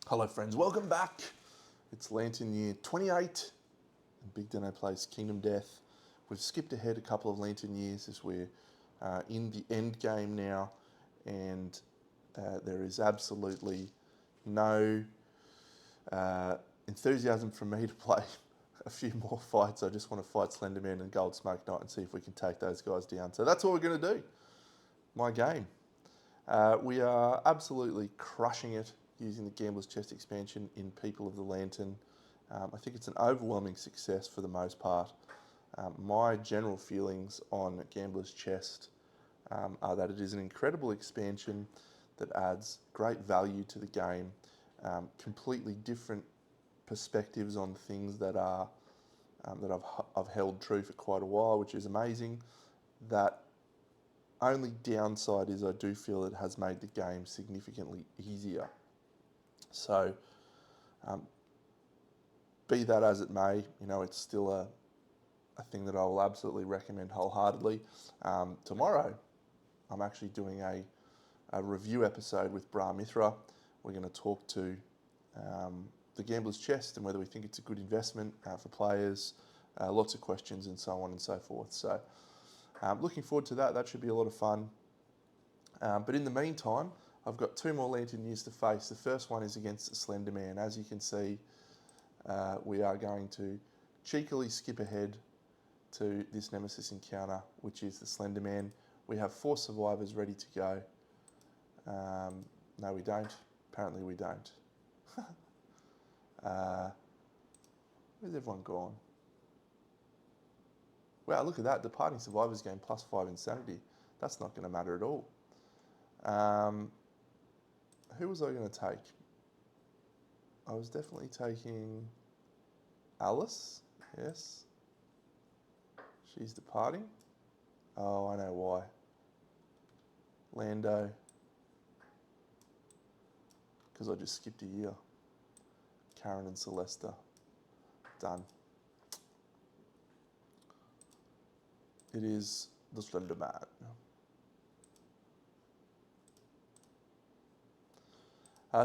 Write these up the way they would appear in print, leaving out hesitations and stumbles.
Hello friends, welcome back. It's Lantern Year 28 and Big Dino plays Kingdom Death. We've skipped ahead a couple of Lantern Years as we're in the end game now, and there is absolutely no enthusiasm from me to play a few more fights. I just want to fight Slenderman and Gold Smoke Knight and see if we can take those guys down. So that's what we're going to do. My game. We are absolutely crushing it using the Gambler's Chest expansion in People of the Lantern. I think it's an overwhelming success for the most part. My general feelings on Gambler's Chest are that it is an incredible expansion that adds great value to the game, completely different perspectives on things that are that I've held true for quite a while, which is amazing. That only downside is I do feel it has made the game significantly easier. So, be that as it may, it's still a thing that I will absolutely recommend wholeheartedly. Tomorrow, I'm actually doing a review episode with Bra Mithra. We're going to talk to the Gambler's Chest and whether we think it's a good investment for players, lots of questions and so on and so forth. So, looking forward to that. That should be a lot of fun. But in the meantime, I've got two more Lantern Years to face. The first one is against the Slenderman. As you can see, we are going to cheekily skip ahead to this Nemesis encounter, which is the Slenderman. We have 4 survivors ready to go. No, we don't. Apparently we don't. Where's everyone gone? Wow, look at that. Departing survivors gain +5 insanity. That's not going to matter at all. Who was I going to take? I was definitely taking Alice. Yes. She's departing. Oh, I know why. Lando. Because I just skipped a year. Karen and Celesta. Done. It is the Slenderman.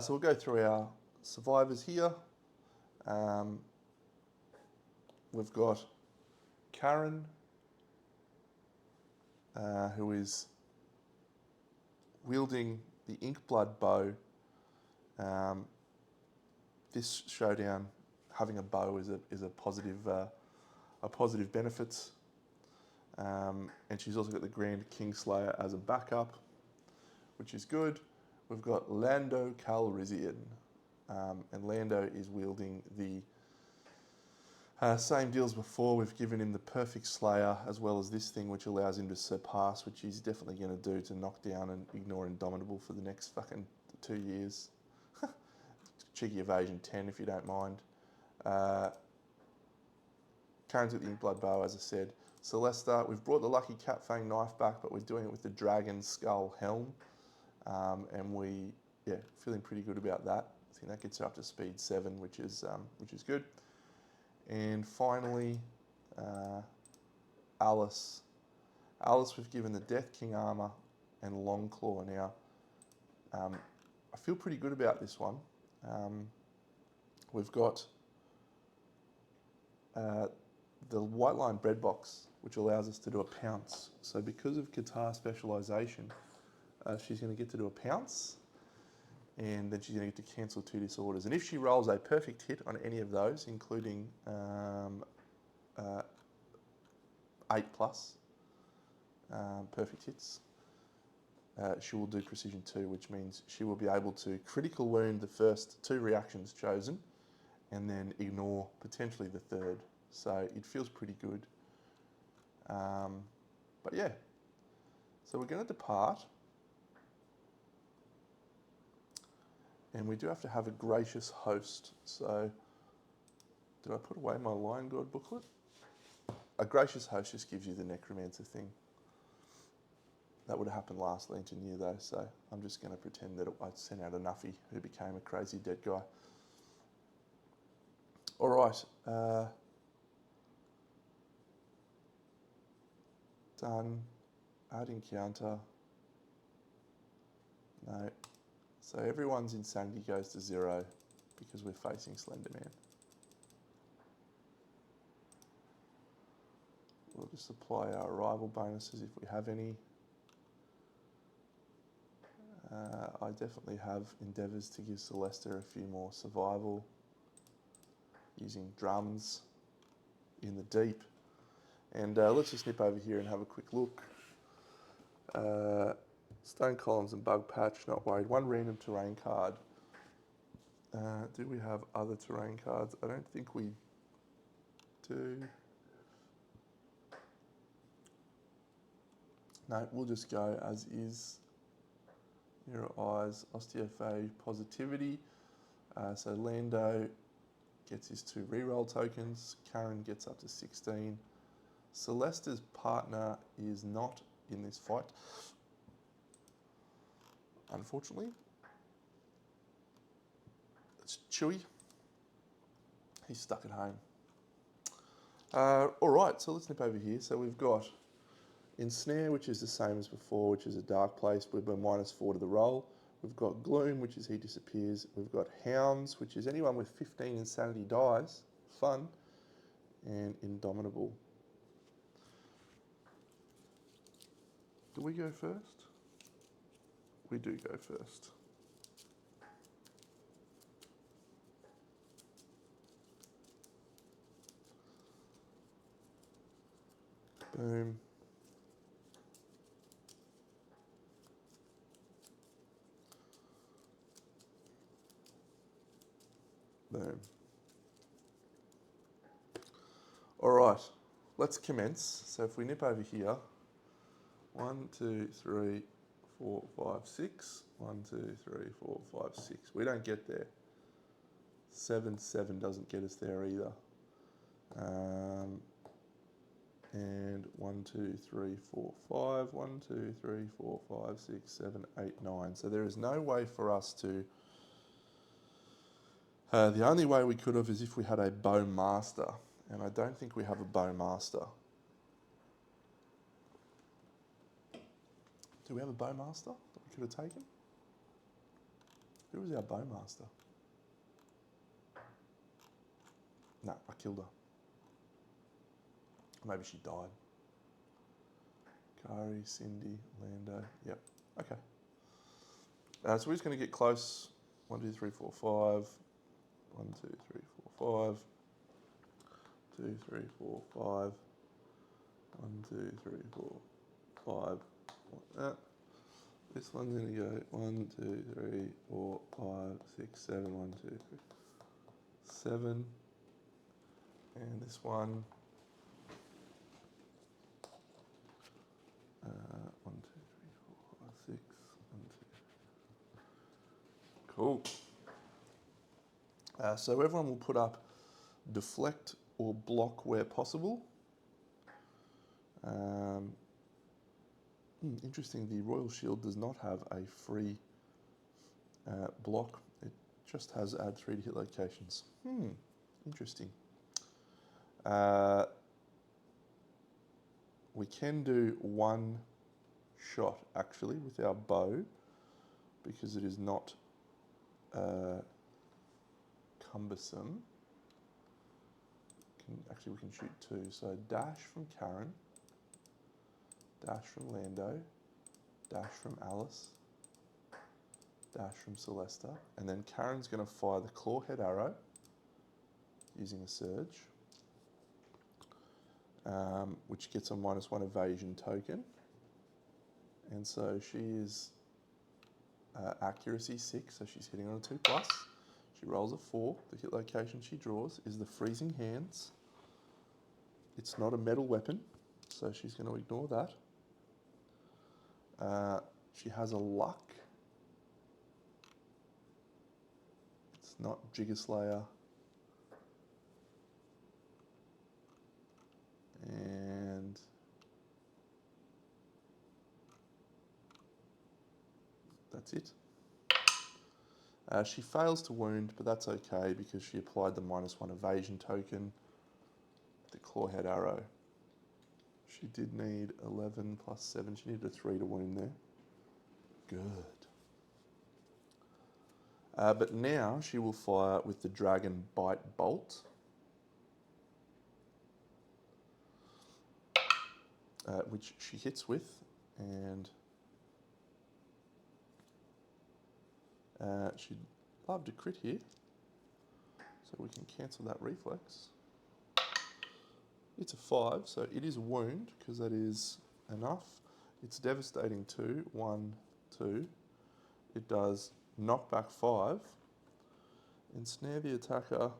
So we'll go through our survivors here. We've got Karen, who is wielding the Inkblood bow. This showdown, having a bow is a positive benefit. And she's also got the Grand Kingslayer as a backup, which is good. We've got Lando Calrissian, and Lando is wielding the same deals before. We've given him the Perfect Slayer as well as this thing, which allows him to surpass, which he's definitely going to do to knock down and ignore Indomitable for the next fucking 2 years. Cheeky evasion 10 if you don't mind. Karen's got the Inkblood bow, as I said. Celesta, we've brought the Lucky Cat Fang knife back, but we're doing it with the Dragon Skull helm. And feeling pretty good about that. I think that gets her up to speed 7, which is good. And finally, Alice. Alice, we've given the Death King armor and Longclaw now. I feel pretty good about this one. We've got the White Line Bread Box, which allows us to do a pounce. So because of Qatar specialisation, she's going to get to do a pounce, and then she's going to get to cancel 2 disorders. And if she rolls a perfect hit on any of those, including 8+ perfect hits, she will do precision 2, which means she will be able to critical wound the first 2 reactions chosen, and then ignore potentially the third. So it feels pretty good. But yeah, so we're going to depart. And we do have to have a gracious host. So, did I put away my Lion God booklet? A gracious host just gives you the necromancer thing. That would have happened last Lantern Year though, so I'm just going to pretend that I sent out a nuffy who became a crazy dead guy. All right. Done. Add encounter. No. So everyone's insanity goes to 0. because we're facing Slenderman. We'll just apply our arrival bonuses if we have any. I definitely have endeavours to give Celesta a few more survival using drums in the deep. And let's just nip over here and have a quick look. Stone columns and bug patch, not worried. One random terrain card. Do we have other terrain cards? I don't think we do. No, we'll just go as is. Mirror Eyes, Osteophage, Positivity. So Lando gets his 2 reroll tokens. Karen gets up to 16. Celesta's partner is not in this fight, unfortunately. It's Chewy. He's stuck at home. All right, so let's nip over here. So we've got Ensnare, which is the same as before, which is a dark place. We're -4 to the roll. We've got Gloom, which is he disappears. We've got Hounds, which is anyone with 15 insanity dies. Fun. And Indomitable. Do we go first? We do go first. Boom. Boom. All right, let's commence. So if we nip over here, 1, 2, 3, 4, 5, 6. 1, 2, 3, 4, 5, 6. We don't get there. 7, 7 doesn't get us there either. And 1, 2, 3, 4, 5. 1, 2, 3, 4, 5, 6, 7, 8, 9. So there is no way for us to... the only way we could have is if we had a Bow Master. And I don't think we have a Bow Master. Do we have a Bow Master that we could have taken? Who was our Bow Master? No, I killed her. Maybe she died. Kari, Cindy, Lando. Yep. Okay. So we're just going to get close. 1, 2, 3, 4, 5. 1, 2, 3, 4, 5. 2, 3, 4, 5. 1, 2, 3, 4, 5. This one's going to go 1, 2, 3, 4, 5, 6, 7. 1, 2, 3, 7. And this one. 1, 2, 3, 4, 5, 6. 1, 2. Cool. So everyone will put up deflect or block where possible. Interesting, the Royal Shield does not have a free block. It just has add 3 to hit locations. Interesting. We can do 1 shot actually with our bow because it is not cumbersome. Actually, we can shoot 2. So dash from Karen, dash from Lando, dash from Alice, dash from Celesta, and then Karen's going to fire the clawhead arrow using a surge, which gets a -1 evasion token. And so she is accuracy 6, so she's hitting on a 2+. She rolls a 4. The hit location she draws is the Freezing Hands. It's not a metal weapon, so she's going to ignore that. She has a luck. It's not Jigger Slayer. And that's it. She fails to wound, but that's okay because she applied the -1 evasion token, the clawhead arrow. She did need 11 plus 7. She needed a 3 to wound there. Good. But now she will fire with the Dragon Bite Bolt. Which she hits with, and she'd love to crit here, so we can cancel that reflex. It's a 5, so it is a wound, because that is enough. It's devastating 2, 1, 2. It does knockback 5, ensnare the attacker,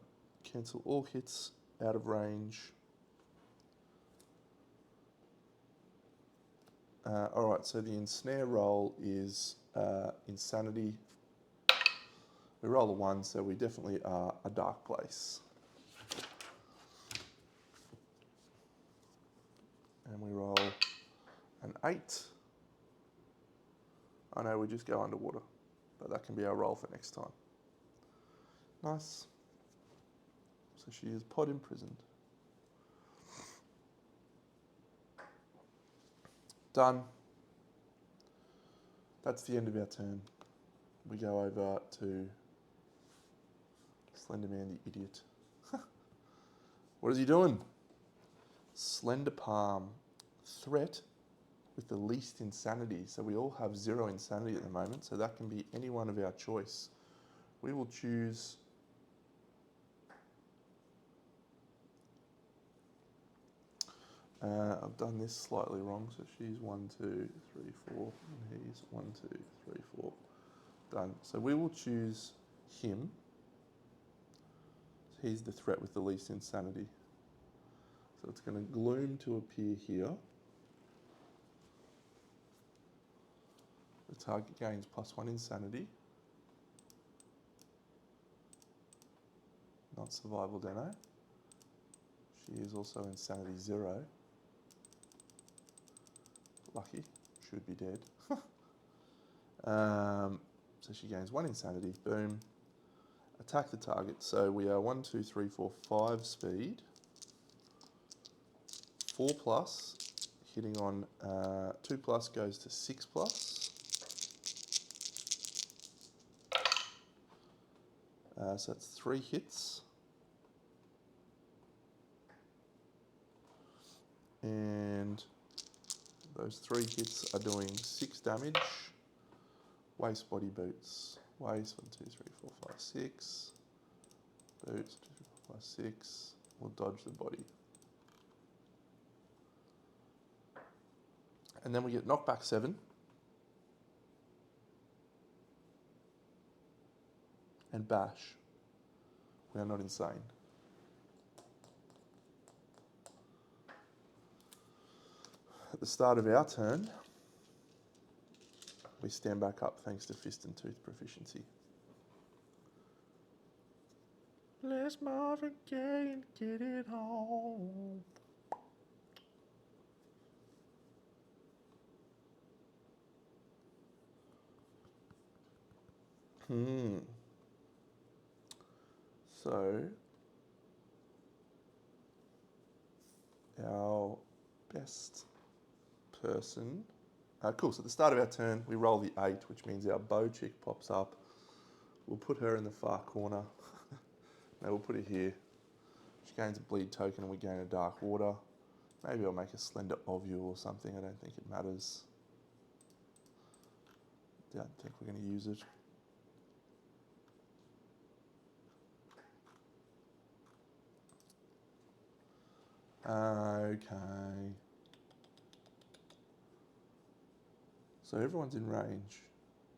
cancel all hits out of range. Alright, so the ensnare roll is insanity. We roll a 1, so we definitely are a dark place. And we roll an 8. I know we just go underwater, but that can be our roll for next time. Nice. So she is pod imprisoned. Done. That's the end of our turn. We go over to Slenderman the idiot. What is he doing? Slender Palm. Threat with the least insanity. So we all have 0 insanity at the moment, so that can be any one of our choice. We will choose I've done this slightly wrong, so she's 1, 2, 3, 4, and he's 1, 2, 3, 4. Done. So we will choose him. He's the threat with the least insanity. So it's going to gloom to appear here. The target gains +1 insanity. Not survival deno. She is also insanity 0. Lucky, should be dead. So she gains 1 insanity, boom. Attack the target. So we are 1, 2, 3, 4, 5 speed. 4+, hitting on 2+ goes to 6+. So that's 3 hits. And those 3 hits are doing 6 damage. Waste body boots. Waste 1, 2, 3, 4, 5, 6. Boots 2, 3, 4, 5, 6. We'll dodge the body. And then we get knockback 7. And bash. We are not insane. At the start of our turn, we stand back up thanks to fist and tooth proficiency. Let's Marvin Gaye and get it home. So, our best person. Cool, so at the start of our turn, we roll the 8, which means our bow chick pops up. We'll put her in the far corner. No, we'll put her here. She gains a bleed token and we gain a dark water. Maybe I'll make a slender ovule or something. I don't think it matters. Don't think we're going to use it. Okay. So everyone's in range.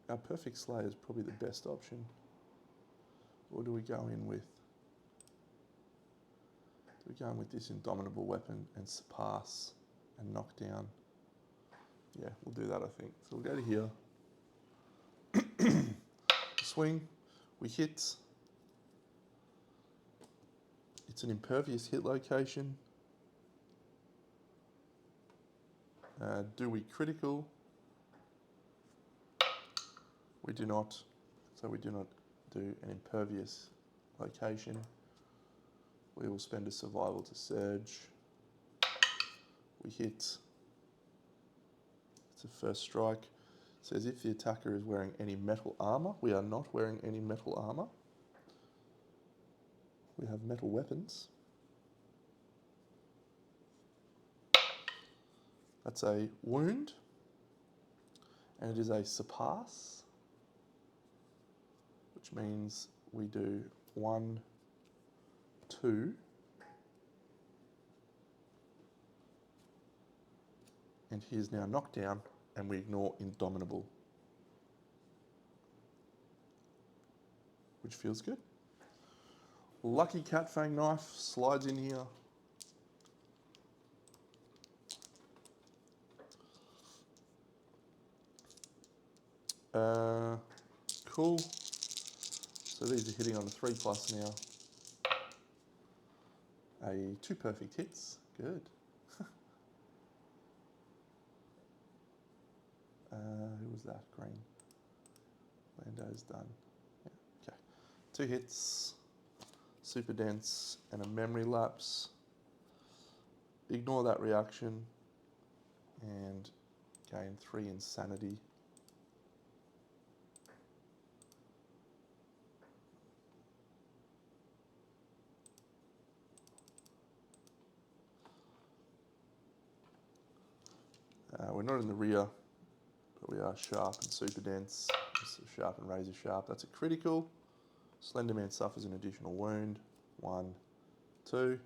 Our Perfect Slayer is probably the best option. Or do we go in with? Do we go in with this Indomitable Weapon and surpass and knock down? Yeah, we'll do that, I think. So we'll go to here. Swing. We hit. It's an impervious hit location. Do we critical? We do not. So we do not do an impervious location. We will spend a survival to surge. We hit. It's a first strike. Says if the attacker is wearing any metal armour. We are not wearing any metal armour. We have metal weapons. That's a wound. And it is a surpass, which means we do 1, 2, and he is now knocked down, and we ignore Indomitable, which feels good. Lucky Cat Fang Knife slides in here. Cool. So these are hitting on a 3+ now. 2 perfect hits. Good. Who was that? Green. Lando's done. Yeah. Okay. 2 hits, super dense, and a memory lapse. Ignore that reaction and gain 3 insanity. We're not in the rear, but we are sharp and super dense. Sharp and razor sharp. That's a critical. Slenderman suffers an additional wound. 1, 2.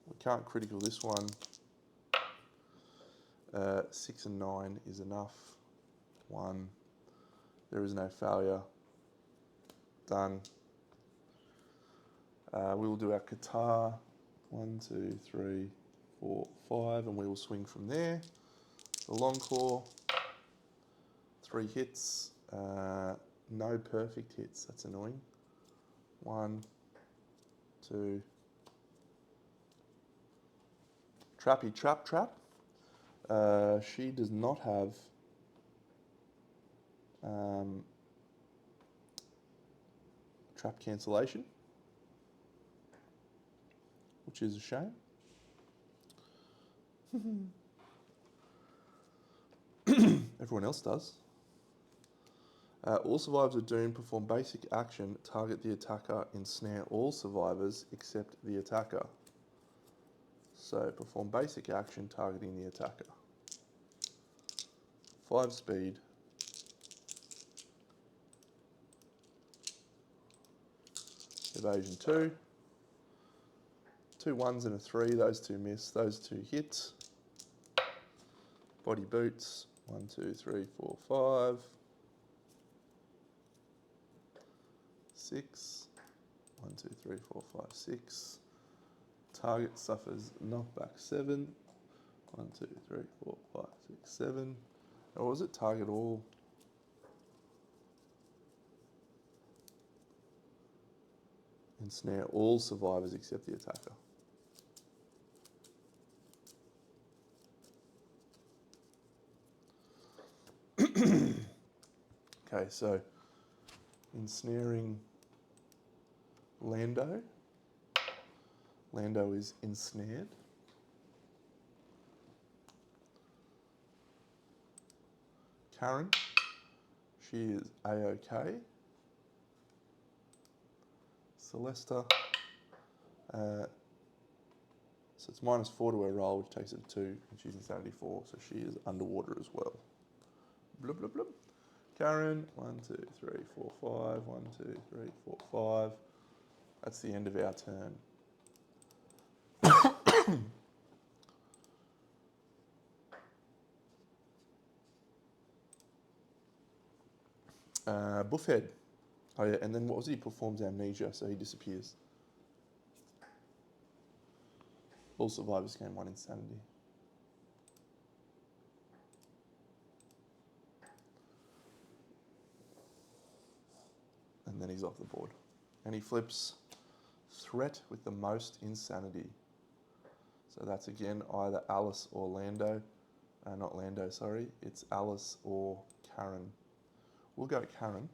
We can't critical this one. 6 and 9 is enough. 1. There is no failure. Done. We will do our Qatar. 1, 2, 3, 4, 5, and we will swing from there. The long claw. 3 hits. No perfect hits. That's annoying. 1, 2. Trappy Trap Trap. She does not have trap cancellation, which is a shame. Everyone else does. All survivors of Doom perform basic action, target the attacker, ensnare all survivors except the attacker. So perform basic action targeting the attacker. 5 speed. Evasion 2. 2 1s and a 3, those 2 miss, those 2 hit. Body boots, 1, 2, 3, 4, 5. 6. 1, 2, 3, 4, 5, 6. Target suffers knockback 7. 1, 2, 3, 4, 5, 6, 7. Or was it target all? Ensnare all survivors except the attacker. Okay, so ensnaring Lando. Lando is ensnared. Karen, she is A-OK. Celesta, so it's -4 to her roll, which takes it to 2, and she's insanity 4, so she is underwater as well. Blub, blub, blub. Karen, 1, 2, 3, 4, 5, 1, 2, 3, 4, 5. That's the end of our turn. Buffhead. Oh yeah, and then what was he? Performs amnesia, so he disappears. All survivors gain 1 insanity. And then he's off the board. And he flips threat with the most insanity. So that's again either Alice or Lando. Not Lando, sorry. It's Alice or Karen. We'll go Karen.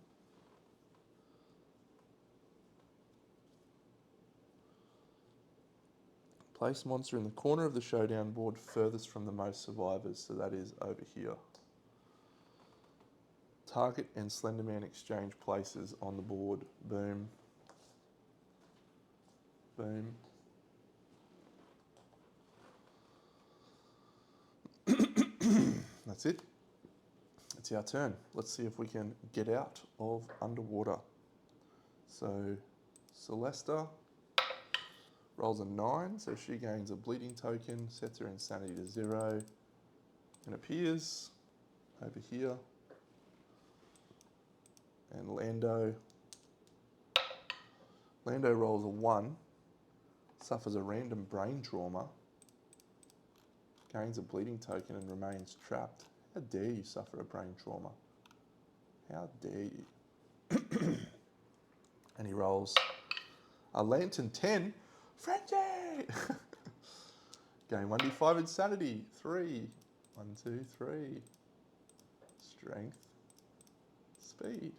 Place monster in the corner of the showdown board furthest from the most survivors. So that is over here. Target and Slenderman exchange places on the board. Boom. Boom. That's it. It's our turn. Let's see if we can get out of underwater. So Celesta rolls a 9, so she gains a bleeding token, sets her insanity to 0, and appears over here. And Lando rolls a 1, suffers a random brain trauma, gains a bleeding token and remains trapped. How dare you suffer a brain trauma? How dare you? And he rolls a Lantern 10. Frenchie! Gain 1d5 insanity. 3. 1, 2, 3. Strength. Speed.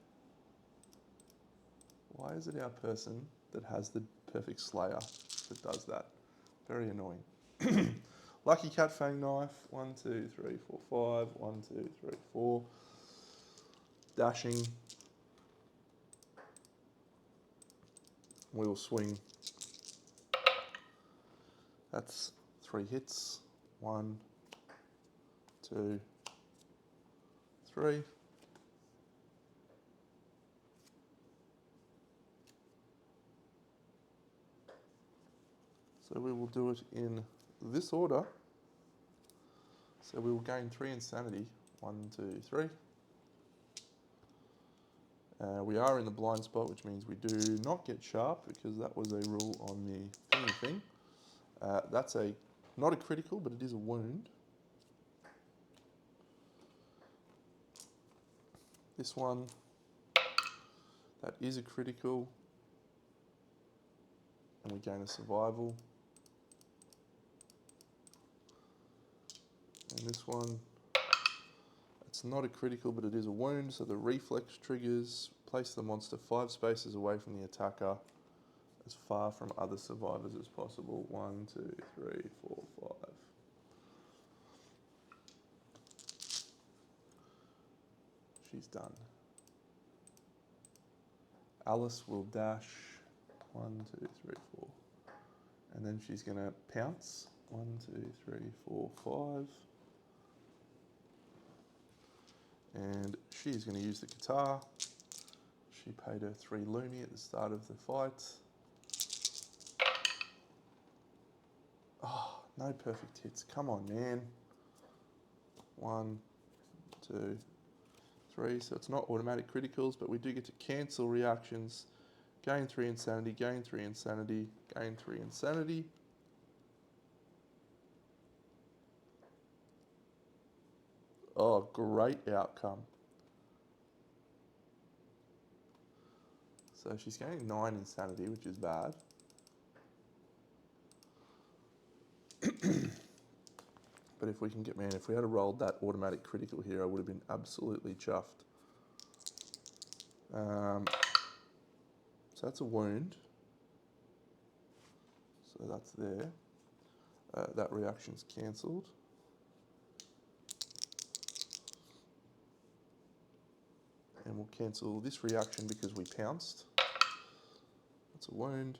Why is it our person that has the perfect slayer that does that? Very annoying. Lucky Cat Fang Knife. 1, 2, 3, 4, 5. 1, 2, 3, 4. Dashing. We will swing. That's 3 hits. 1, 2, 3. So we will do it in this order. So we will gain 3 insanity. 1, 2, 3. We are in the blind spot, which means we do not get sharp because that was a rule on the thingy thing. That's not a critical, but it is a wound. This one, that is a critical, and we gain a survival. And this one, it's not a critical, but it is a wound, so the reflex triggers. Place the monster 5 spaces away from the attacker, as far from other survivors as possible. 1, 2, 3, 4, 5. She's done. Alice will dash. 1, 2, 3, 4. And then she's going to pounce. 1, 2, 3, 4, 5. And she's going to use the guitar. She paid her 3 Lumi at the start of the fight. Oh, no perfect hits. Come on, man. 1, 2, 3. So it's not automatic criticals, but we do get to cancel reactions. Gain 3 insanity, gain 3 insanity, gain 3 insanity. Oh, great outcome. So she's gaining 9 insanity, which is bad. But if we can get, man, if we had rolled that automatic critical here, I would have been absolutely chuffed. So that's a wound. So that's there. That reaction's cancelled. And we'll cancel this reaction because we pounced. That's a wound.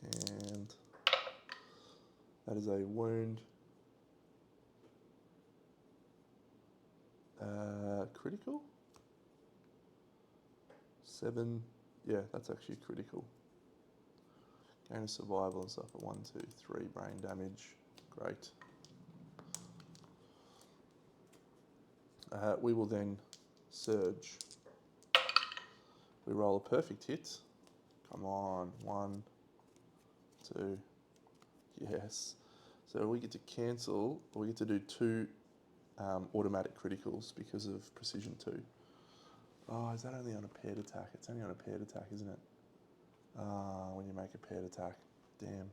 And that is a wound. Critical? 7. Yeah, that's actually critical. Gain a survival and stuff at 1, 2, 3 brain damage. Great. We will then surge. We roll a perfect hit. Come on. 1, 2. Yes. So we get to cancel, or we get to do 2 automatic criticals because of precision 2. Oh, is that only on a paired attack? It's only on a paired attack, isn't it? When you make a paired attack. Damn.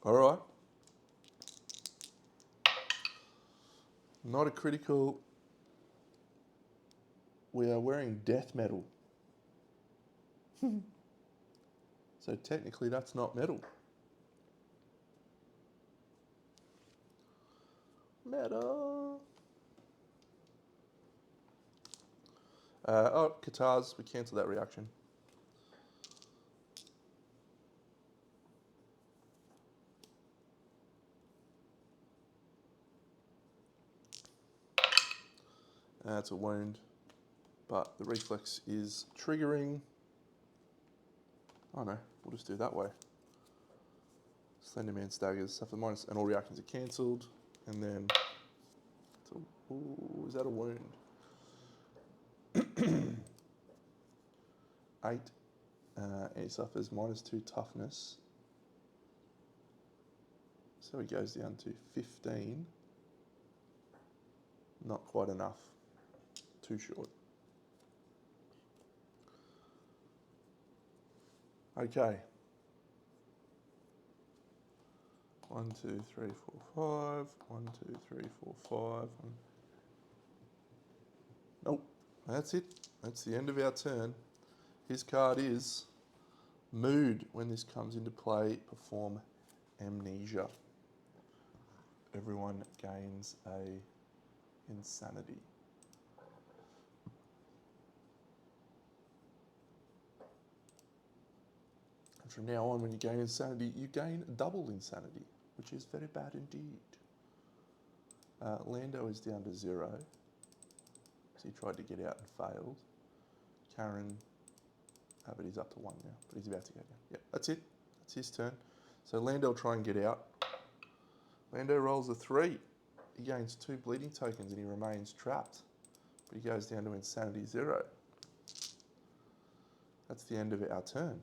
All right. Not a critical. We are wearing death metal. So technically that's not metal. Metal. Oh, guitars, we cancel that reaction. That's a wound, but the reflex is triggering. Oh no, we'll just do it that way. Slenderman staggers, suffer minus, and all reactions are cancelled. And then, ooh, is that a wound? 8, and he suffers -2 toughness. So he goes down to 15. Not quite enough. Too short. Okay. 1, 2, 3, 4, 5. 1, 2, 3, 4, 5. Nope. That's it. That's the end of our turn. His card is Mood. When this comes into play, perform Amnesia. Everyone gains a Insanity. And from now on, when you gain Insanity, you gain double Insanity, which is very bad indeed. Lando is down to 0. So he tried to get out and failed. Karen, but he's up to 1 now, but he's about to go down. Yep, that's it. That's his turn. So Lando will try and get out. Lando rolls a 3. He gains 2 bleeding tokens and he remains trapped. But he goes down to Insanity 0. That's the end of our turn.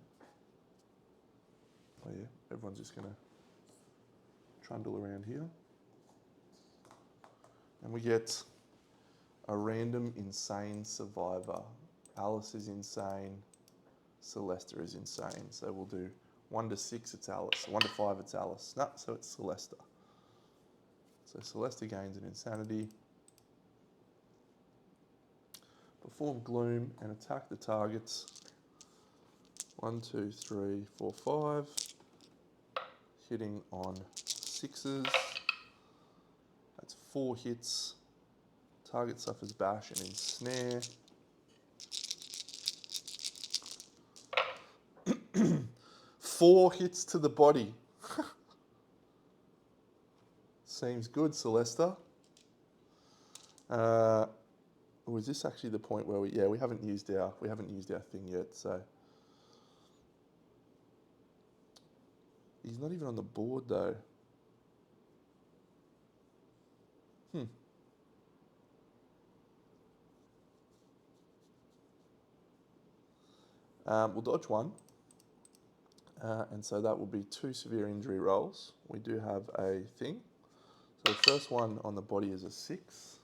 Oh yeah, everyone's just going to trundle around here. And we get a random insane survivor. Alice is insane. Celesta is insane. So we'll do 1 to 6, it's Alice. 1 to 5, it's Alice. No, so it's Celesta. So Celesta gains an Insanity. Perform Gloom and attack the targets. 1, 2, 3, 4, 5. Hitting on 6s. That's 4 hits. Target suffers bash and ensnare. 4 hits to the body. Seems good, Celesta. Was this actually the point where we haven't used our thing yet, so he's not even on the board though. We'll dodge 1. And so that will be 2 severe injury rolls. We do have a thing. So the first one on the body is a 6.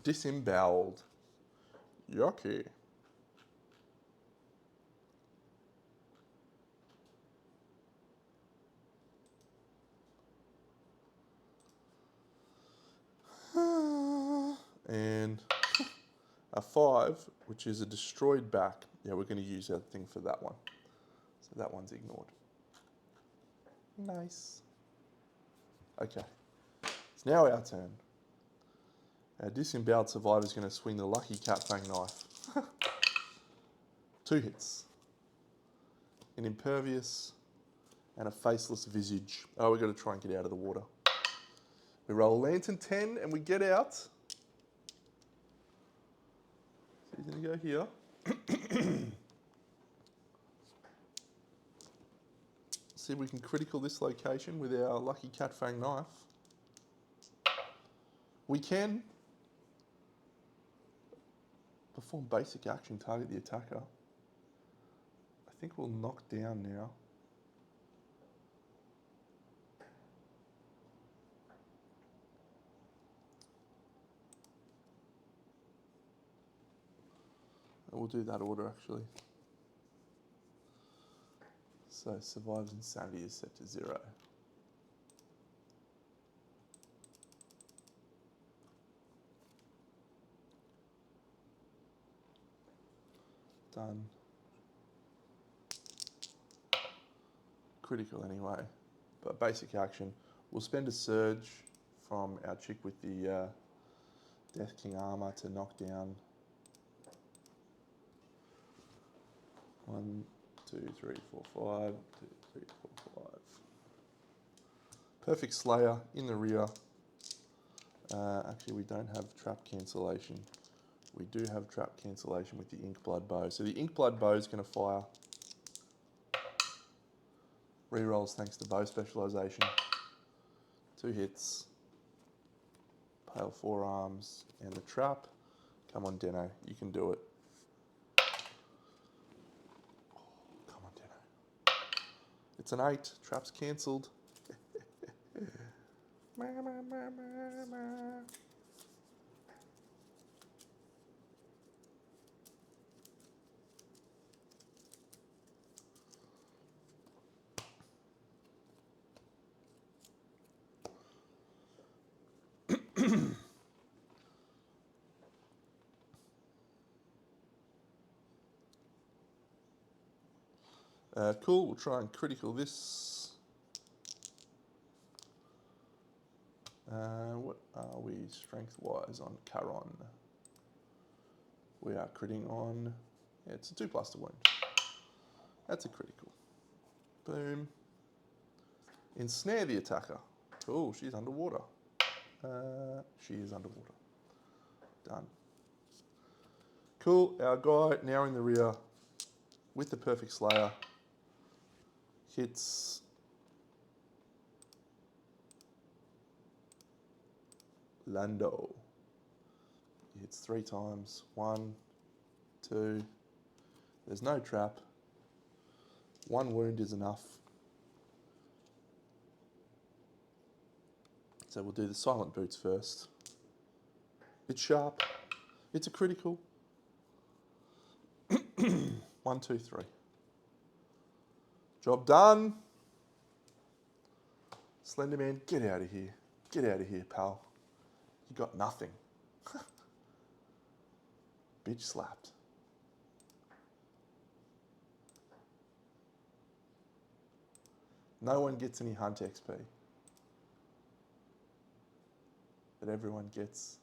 Disemboweled. Yucky. And a 5, which is a destroyed back. Yeah, we're going to use that thing for that one. So that one's ignored. Nice. Okay. It's now our turn. Our disemboweled survivor is going to swing the lucky cat fang knife. 2 hits. An impervious and a faceless visage. Oh, we've got to try and get out of the water. We roll a lantern 10 and we get out. So he's going to go here. See if we can critical this location with our lucky cat fang knife. We can perform basic action, target the attacker. I think we'll knock down now. We'll do that order actually. So survives insanity is set to 0. Done. Critical anyway, but basic action. We'll spend a surge from our chick with the Death King armor to knock down 1, 2, 3, 4, 5. 2, 3, 4, 5. Perfect Slayer in the rear. Actually, we don't have trap cancellation. We do have trap cancellation with the Ink Blood Bow. So the Ink Blood Bow is going to fire. Rerolls thanks to bow specialization. 2 hits. Pale forearms and the trap. Come on, Deno, you can do it. Come on, Deno. It's an 8. Trap's cancelled. Cool, we'll try and critical this. What are we strength-wise on Charon? We are critting on, yeah, it's a 2+ to wound. That's a critical. Boom. Ensnare the attacker. Cool, she's underwater. She is underwater. Done. Cool, our guy now in the rear with the Perfect Slayer hits Lando. He hits 3 times. 1, 2. There's no trap. 1 wound is enough. So we'll do the silent boots first. It's sharp. It's a critical. 1, 2, 3. Job done. Slenderman, get out of here. Get out of here, pal. You got nothing. Bitch slapped. No one gets any hunt XP. But everyone gets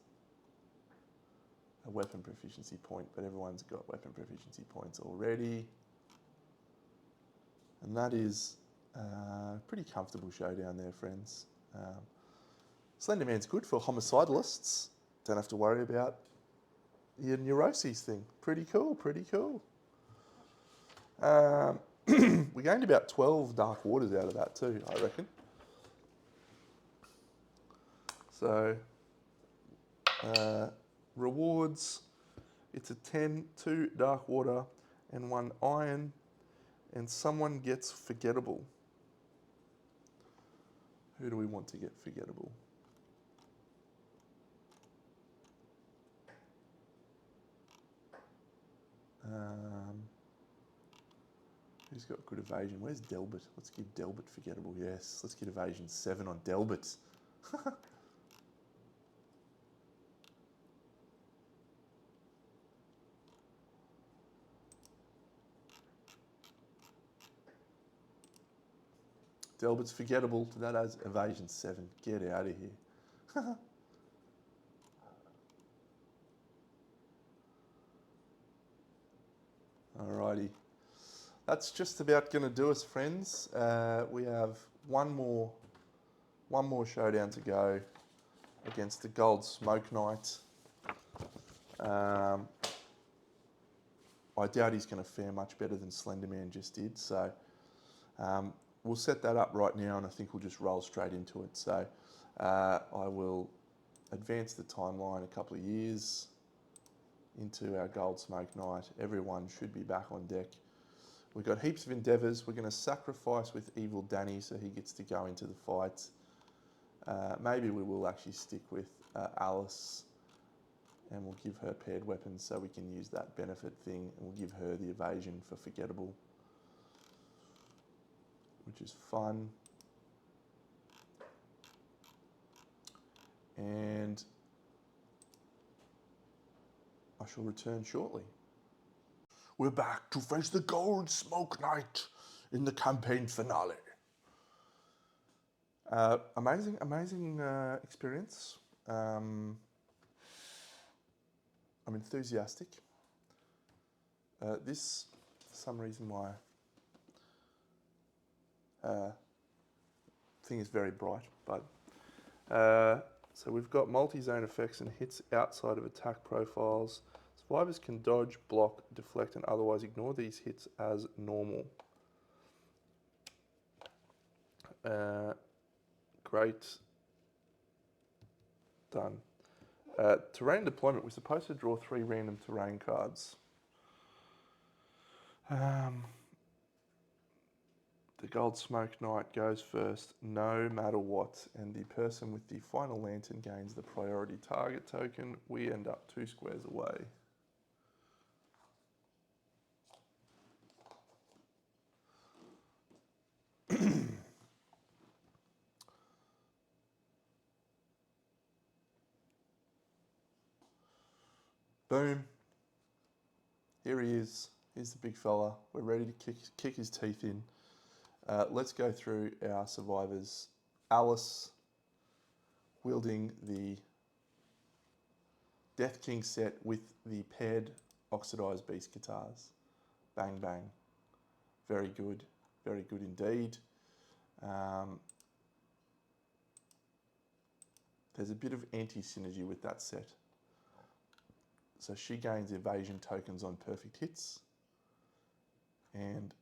a weapon proficiency point, but everyone's got weapon proficiency points already. And that is a pretty comfortable showdown there, friends. Slenderman's good for homicidalists. Don't have to worry about your neuroses thing. Pretty cool, pretty cool. We gained about 12 Dark Waters out of that too, I reckon. So, rewards, it's a 10, 2 Dark Water and 1 Iron, and someone gets Forgettable. Who do we want to get Forgettable? Who's got good evasion? Where's Delbert? Let's give Delbert Forgettable. Yes, let's get evasion 7 on Delbert. Delbert's Forgettable. That has evasion 7. Get out of here. Alrighty. That's just about going to do us, friends. We have one more showdown to go against the Gold Smoke Knight. I doubt he's going to fare much better than Slenderman just did. So we'll set that up right now, and I think we'll just roll straight into it. So I will advance the timeline a couple of years into our Gold Smoke Knight. Everyone should be back on deck. We've got heaps of endeavours. We're going to sacrifice with Evil Danny so he gets to go into the fight. Maybe we will actually stick with Alice, and we'll give her paired weapons so we can use that benefit thing, and we'll give her the evasion for Forgettable, which is fun. And I shall return shortly. We're back to face the Gold Smoke Knight in the campaign finale. Amazing experience. I'm enthusiastic. This, for some reason, my thing is very bright, but so we've got multi-zone effects and hits outside of attack profiles. Survivors can dodge, block, deflect, and otherwise ignore these hits as normal. Great. Done. Terrain deployment. We're supposed to draw 3 random terrain cards. The Gold Smoke Knight goes first, no matter what, and the person with the final lantern gains the priority target token. We end up 2 squares away. Boom. Here he is. Here's the big fella. We're ready to kick his teeth in. Let's go through our survivors. Alice, wielding the Death King set with the paired Oxidized Beast guitars. Bang, bang. Very good indeed. There's a bit of anti-synergy with that set. So she gains evasion tokens on perfect hits. And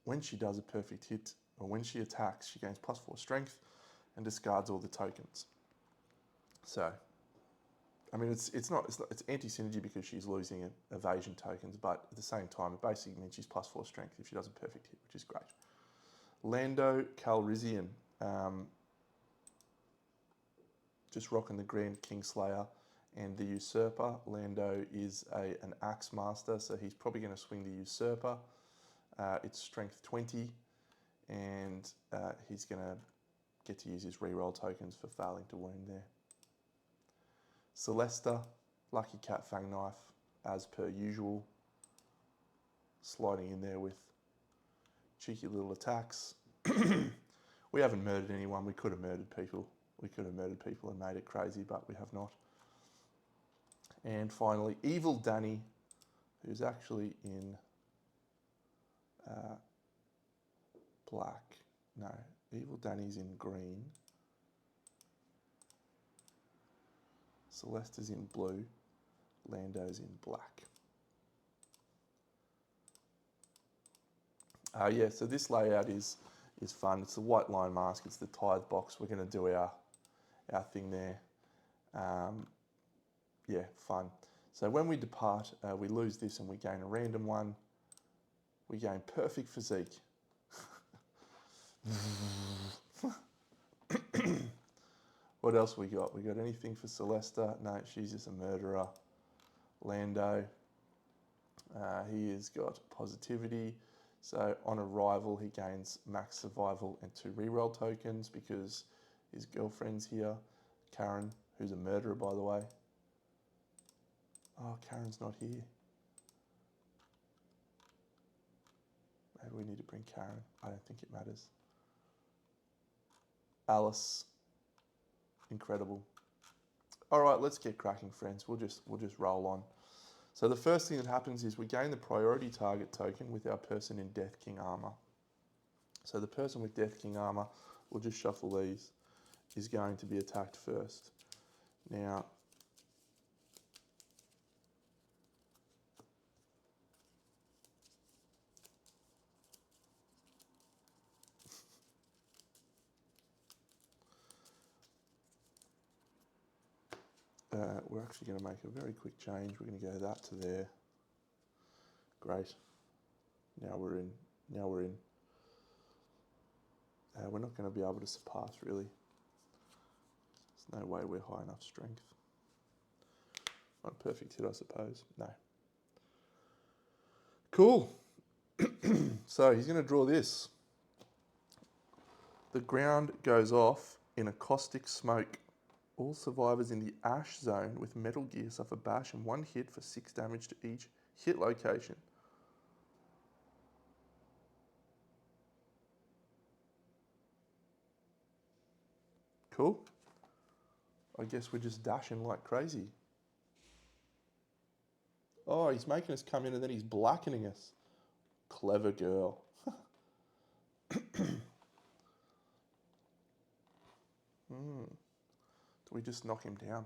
when she does a perfect hit, or when she attacks, she gains +4 strength and discards all the tokens. So, I mean, it's anti-synergy because she's losing evasion tokens, but at the same time, it basically means she's +4 strength if she does a perfect hit, which is great. Lando Calrissian, just rocking the Grand Kingslayer and the Usurper. Lando is an Axe Master, so he's probably going to swing the Usurper. It's strength 20, and he's going to get to use his reroll tokens for failing to wound there. Celesta, Lucky Cat Fang Knife, as per usual. Sliding in there with cheeky little attacks. We haven't murdered anyone. We could have murdered people. We could have murdered people and made it crazy, but we have not. And finally, Evil Danny, who's actually in black. No, Evil Danny's in green. Celeste's in blue. Lando's in black. Yeah, so this layout is fun. It's the white line mask. It's the tithe box. We're going to do our thing there. Yeah, fun. So when we depart, we lose this and we gain a random one. We gain perfect physique. What else we got? We got anything for Celesta? No, she's just a murderer. Lando, he has got positivity. So on arrival, he gains max survival and 2 reroll tokens because his girlfriend's here. Karen, who's a murderer, by the way. Oh, Karen's not here. Maybe we need to bring Karen. I don't think it matters. Alice, incredible. All right, let's get cracking, friends. We'll just roll on. So the first thing that happens is we gain the priority target token with our person in Death King armor. So the person with Death King armor, we'll just shuffle these, is going to be attacked first. Now, we're actually going to make a very quick change. We're going to go that to there. Great. Now we're in. We're not going to be able to surpass, really. There's no way we're high enough strength. Not a perfect hit, I suppose. No. Cool. So he's going to draw this. The ground goes off in a caustic smoke. All survivors in the ash zone with Metal Gear suffer bash and 1 hit for 6 damage to each hit location. Cool. I guess we're just dashing like crazy. Oh, he's making us come in and then he's blackening us. Clever girl. Do we just knock him down?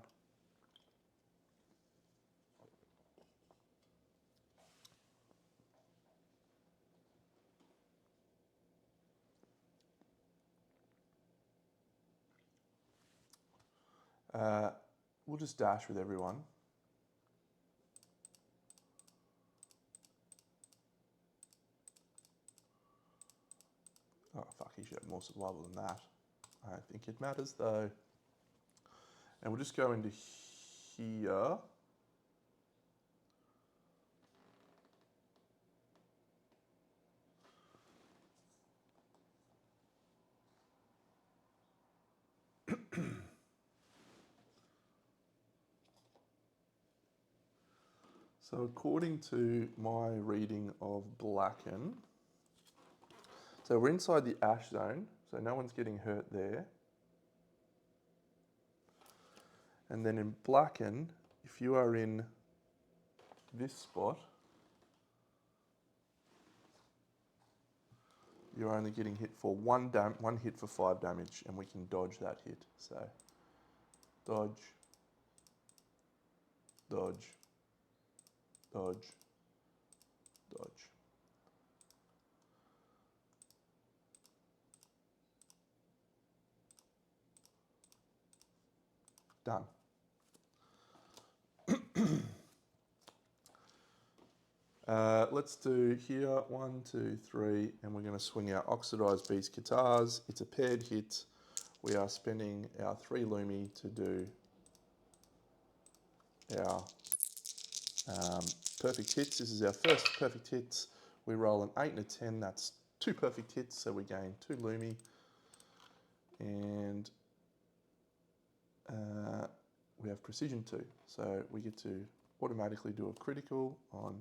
We'll just dash with everyone. Oh, fuck, he should have more survival than that. I don't think it matters, though. And we'll just go into here. So according to my reading of Blacken, so we're inside the ash zone, so no one's getting hurt there. And then in Blacken, if you are in this spot, you're only getting hit for one hit for 5 damage, and we can dodge that hit. So dodge, dodge, dodge, dodge. Done. Let's do here 1, 2, 3, and we're going to swing our Oxidized Beast Guitars. It's a paired hit. We are spending our 3 Lumi to do our perfect hits. This is our first perfect hit. We roll an 8 and a 10. That's 2 perfect hits, so we gain 2 Lumi. And we have Precision 2. So we get to automatically do a critical on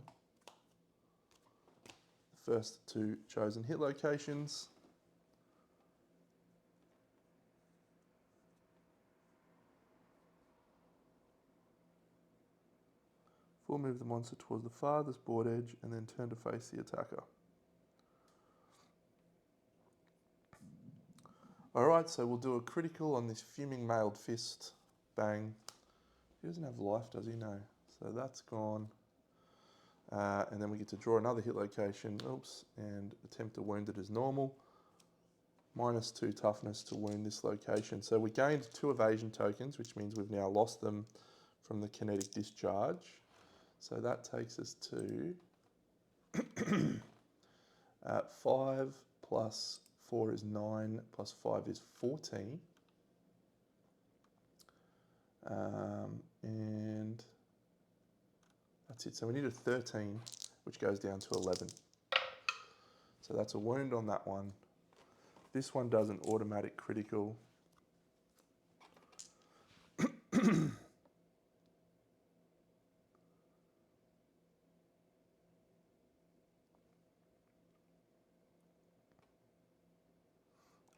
the first 2 chosen hit locations. Full move the monster towards the farthest board edge and then turn to face the attacker. Alright, so we'll do a critical on this Fuming Mailed Fist. Bang. He doesn't have life, does he? No. So that's gone. And then we get to draw another hit location. Oops. And attempt to wound it as normal. -2 toughness to wound this location. So we gained 2 evasion tokens, which means we've now lost them from the kinetic discharge. So that takes us to 5 plus 4 is 9, plus 5 is 14. And that's it. So we need a 13, which goes down to 11. So that's a wound on that one. This one does an automatic critical.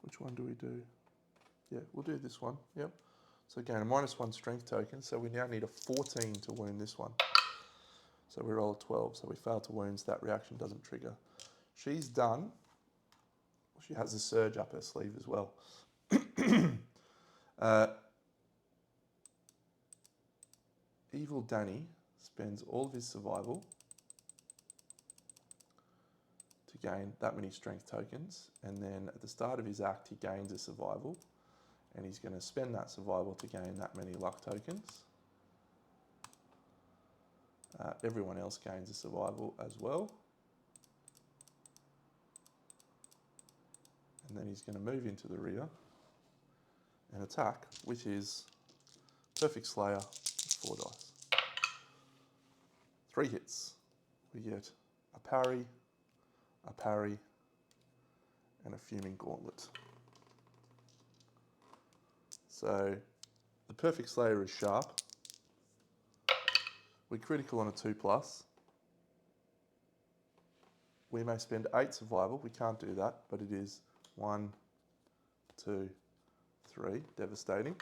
Which one do we do? Yeah, we'll do this one. Yep. So again, a -1 strength token. So we now need a 14 to wound this one. So we roll a 12. So we fail to wound, so that reaction doesn't trigger. She's done. She has a surge up her sleeve as well. Evil Danny spends all of his survival to gain that many strength tokens, and then at the start of his act he gains a survival, and he's going to spend that survival to gain that many luck tokens. Everyone else gains a survival as well. And then he's going to move into the rear and attack with his Perfect Slayer, 4 dice. 3 hits. We get a parry, and a Fuming Gauntlet. So the Perfect Slayer is sharp. We critical on a 2+. We may spend 8 survival. We can't do that, but it is 1, 2, 3, devastating.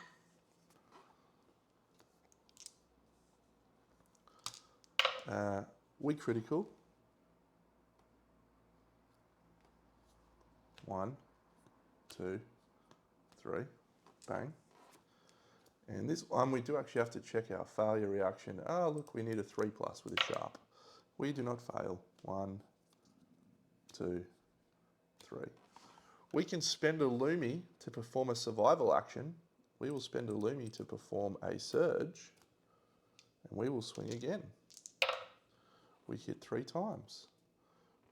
We critical. 1, 2, 3, bang. And this one, we do actually have to check our failure reaction. Oh, look, we need a 3+ with a sharp. We do not fail. 1, 2, 3. We can spend a Lumi to perform a survival action. We will spend a Lumi to perform a surge. And we will swing again. We hit 3 times.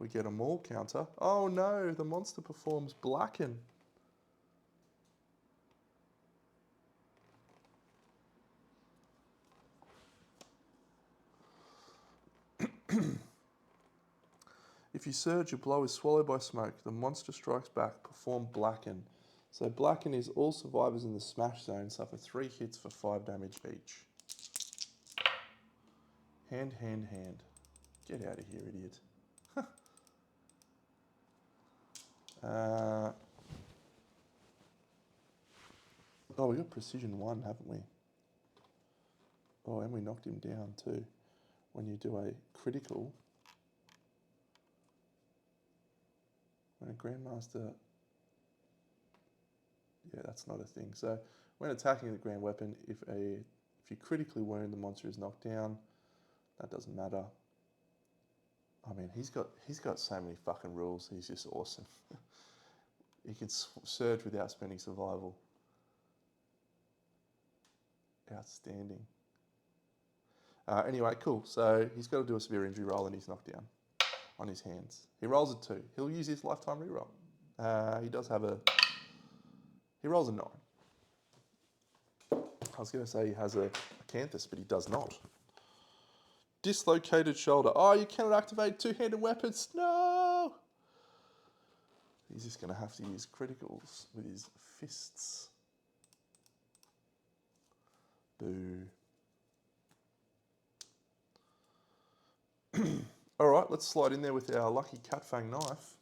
We get a maul counter. Oh no, the monster performs blacken. If you surge, your blow is swallowed by smoke. The monster strikes back. Perform blacken. So blacken is all survivors in the smash zone suffer 3 hits for 5 damage each. Hand, hand, hand. Get out of here, idiot. Oh, we got precision 1, haven't we? Oh, and we knocked him down too. When you do a critical, when a Grandmaster, yeah, that's not a thing. So when attacking the Grand Weapon, if you critically wound, the monster is knocked down. That doesn't matter. I mean, he's got so many fucking rules. He's just awesome. He can surge without spending survival. Outstanding. Anyway, cool. So he's got to do a severe injury roll and he's knocked down on his hands. He rolls a 2. He'll use his lifetime reroll. He rolls a 9. I was going to say he has a Acanthus, but he does not. Dislocated shoulder. Oh, you cannot activate 2-handed weapons. No! He's just going to have to use criticals with his fists. Boo. All right, let's slide in there with our lucky cat fang knife.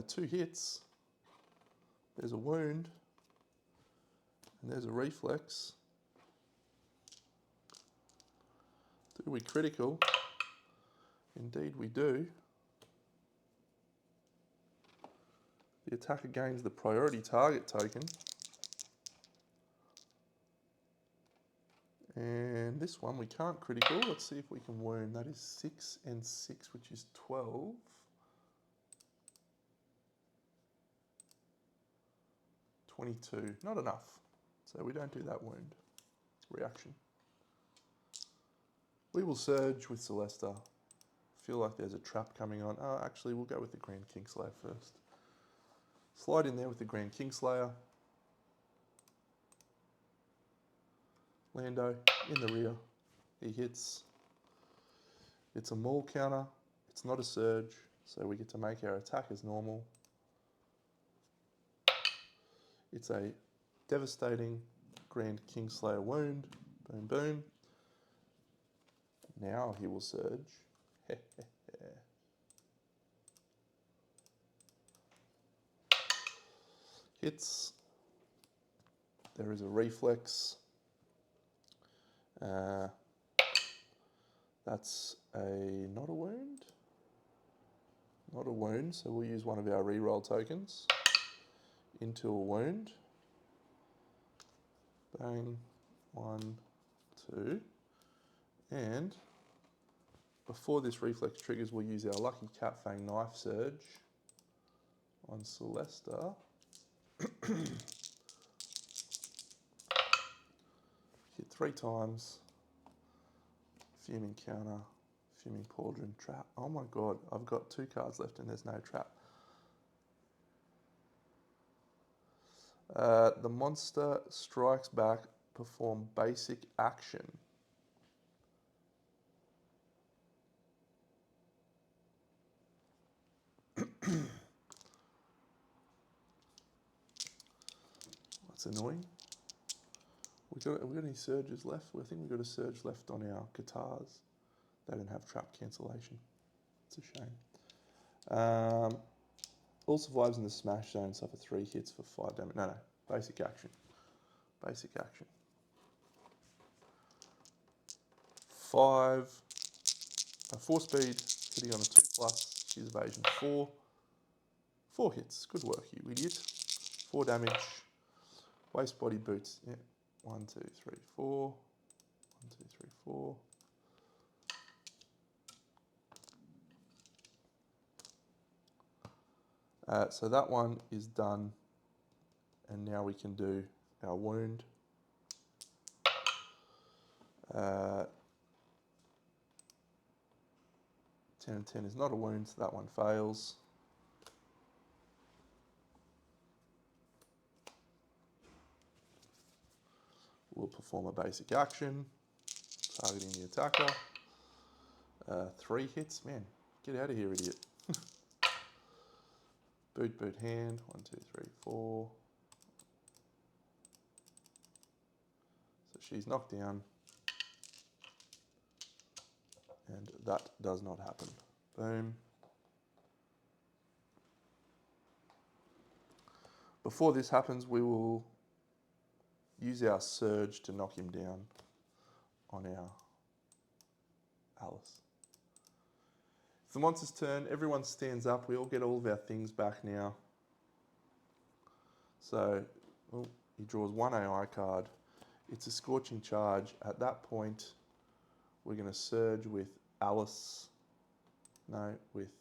2 hits. There's a wound. And there's a reflex. Do we critical? Indeed we do. The attacker gains the priority target token. And this one we can't critical. Let's see if we can wound. That is 6 and 6, which is 12. 22. Not enough. So we don't do that wound. Reaction. We will surge with Celesta. Feel like there's a trap coming on. Oh, actually, we'll go with the Grand Kingslayer first. Slide in there with the Grand Kingslayer. Lando in the rear. He hits. It's a maul counter. It's not a surge, so we get to make our attack as normal. It's a devastating Grand Kingslayer wound. Boom, boom. Now he will surge. Hits. There is a reflex. That's not a wound. Not a wound, so we'll use one of our reroll tokens into a wound. Bang. 1, 2. And before this reflex triggers, we'll use our lucky cat fang knife surge on Celesta. Hit 3 times. Fuming counter, fuming pauldron, trap. Oh my god, I've got 2 cards left and there's no trap. The monster strikes back, perform basic action. That's annoying. Have we got any surges left? I think we've got a surge left on our guitars. They don't have trap cancellation. It's a shame. All survives in the smash zone, suffer 3 hits for 5 damage. No, basic action. Basic action. 4 speed, hitting on a 2+. She's evasion 4. 4 hits. Good work, you idiot. 4 damage. Waist body boots. Yeah. 1, 2, 3, 4. 1, 2, 3, 4. So that one is done, and now we can do our wound. 10 and 10 is not a wound, so that one fails. We'll perform a basic action, targeting the attacker. 3 hits, man, get out of here, idiot. Boot hand, 1, 2, 3, 4. So she's knocked down, and that does not happen. Boom. Before this happens, we will use our surge to knock him down on our Alice. It's the monster's turn. Everyone stands up. We all get all of our things back now. So he draws 1 AI card. It's a scorching charge. At that point, we're going to surge with Alice. No, with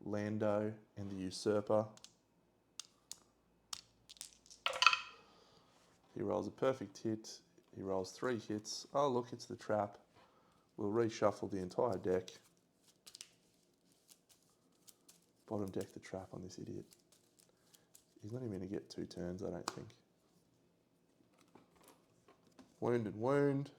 Lando and the Usurper. He rolls a perfect hit. He rolls 3 hits. Oh, look, it's the trap. We'll reshuffle the entire deck. Bottom deck the trap on this idiot. He's not even going to get 2 turns, I don't think. Wound and wound.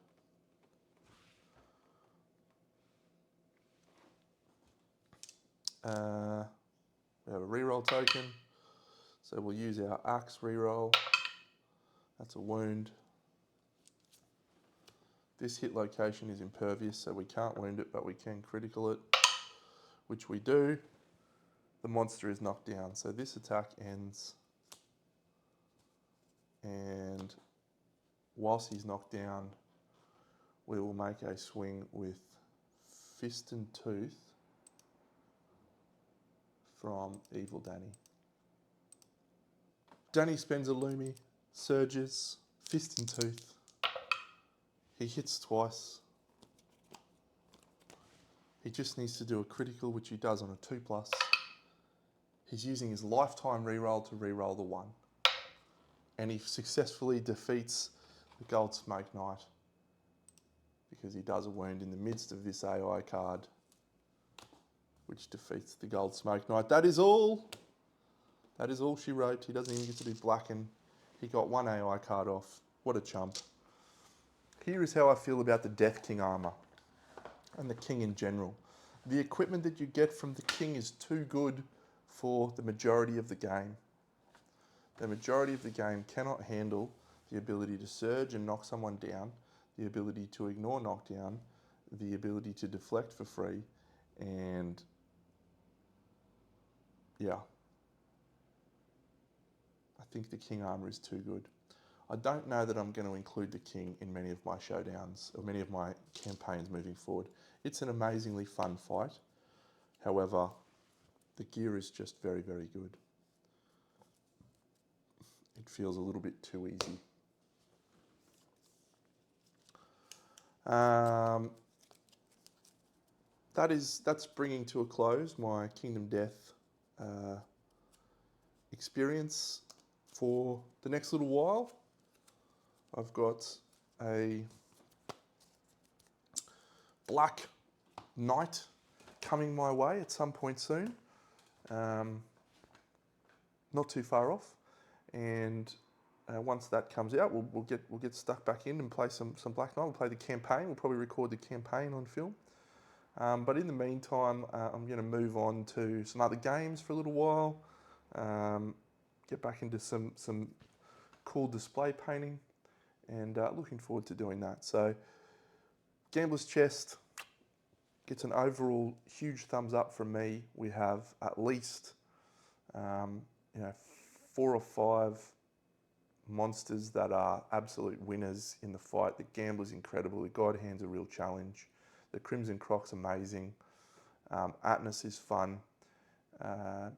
We have a reroll token. So we'll use our axe reroll. That's a wound. This hit location is impervious, so we can't wound it, but we can critical it, which we do. The monster is knocked down, so this attack ends. And whilst he's knocked down, we will make a swing with Fist and Tooth from Evil Danny. Danny spends a Lumi, surges, Fist and Tooth. He hits twice. He just needs to do a critical, which he does on a 2+. He's using his lifetime reroll to reroll the 1. And he successfully defeats the Gold Smoke Knight because he does a wound in the midst of this AI card, which defeats the Gold Smoke Knight. That is all. That is all she wrote. He doesn't even get to do blacken. He got 1 AI card off. What a chump. Here is how I feel about the Death King armor and the King in general. The equipment that you get from the King is too good for the majority of the game. The majority of the game cannot handle the ability to surge and knock someone down, the ability to ignore knockdown, the ability to deflect for free, and yeah. I think the King armor is too good. I don't know that I'm going to include the King in many of my showdowns or many of my campaigns moving forward. It's an amazingly fun fight. However, the gear is just very, very good. It feels a little bit too easy. That's bringing to a close my Kingdom Death experience for the next little while. I've got a Black Knight coming my way at some point soon, not too far off, and once that comes out, we'll get stuck back in and play some Black Knight. We'll play the campaign. We'll probably record the campaign on film. But in the meantime, I'm going to move on to some other games for a little while. Get back into some cool display painting, and looking forward to doing that. So, Gambler's Chest gets an overall huge thumbs up from me. We have at least You know, 4 or 5 monsters that are absolute winners in the fight. The Gambler's incredible. The God Hand's a real challenge. The Crimson Croc's amazing. Atlas is fun. The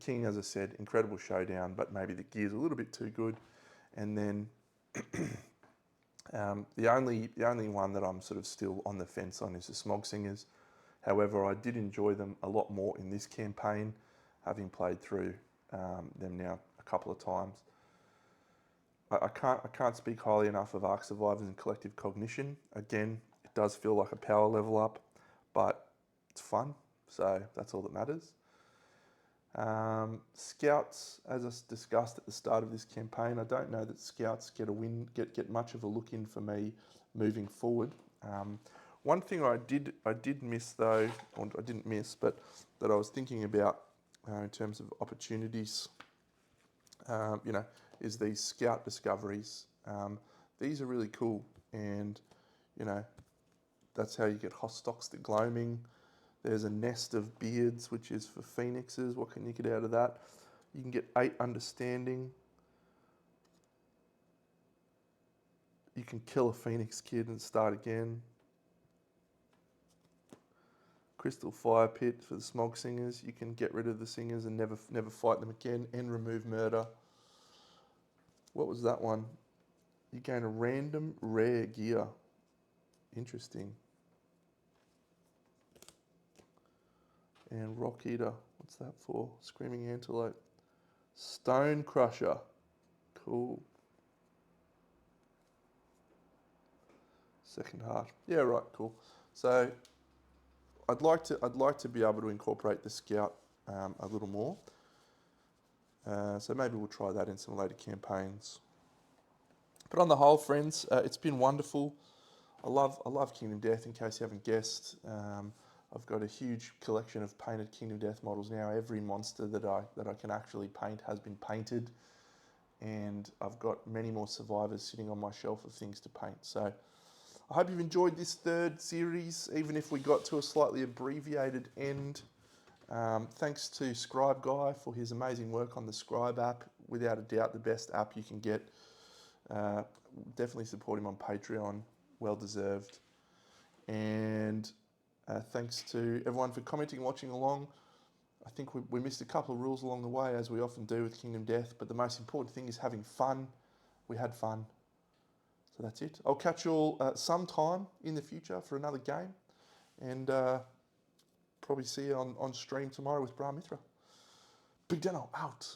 King, as I said, incredible showdown, but maybe the gear's a little bit too good. And then the only one that I'm sort of still on the fence on is the Smog Singers. However, I did enjoy them a lot more in this campaign, having played through them now a couple of times. I can't speak highly enough of Ark Survivors and Collective Cognition. Again, it does feel like a power level up, but it's fun, so that's all that matters. Scouts, as I discussed at the start of this campaign, I don't know that Scouts get much of a look in for me moving forward. One thing I did miss though, or I didn't miss, but that I was thinking about in terms of opportunities, you know, is these Scout discoveries. These are really cool, and you know, that's how you get Hostox the Gloaming. There's a Nest of Beards, which is for Phoenixes. What can you get out of that? You can get 8 Understanding. You can kill a Phoenix Kid and start again. Crystal Fire Pit for the Smog Singers. You can get rid of the Singers and never fight them again and remove Murder. What was that one? You gain a random rare gear. Interesting. And Rock Eater. What's that for? Screaming Antelope. Stone Crusher. Cool. Second Heart. Yeah, right, cool. So I'd like to be able to incorporate the Scout a little more. So maybe we'll try that in some later campaigns. But on the whole, friends, it's been wonderful. I love Kingdom Death, in case you haven't guessed. I've got a huge collection of painted Kingdom Death models now. Every monster that I can actually paint has been painted. And I've got many more survivors sitting on my shelf of things to paint. So I hope you've enjoyed this 3rd series, even if we got to a slightly abbreviated end. Thanks to Scribe Guy for his amazing work on the Scribe app. Without a doubt, the best app you can get. Definitely support him on Patreon. Well deserved. And thanks to everyone for commenting and watching along. I think we missed a couple of rules along the way, as we often do with Kingdom Death, but the most important thing is having fun. We had fun. So that's it. I'll catch you all sometime in the future for another game, and probably see you on stream tomorrow with Bra Mithra. Big Deno, out.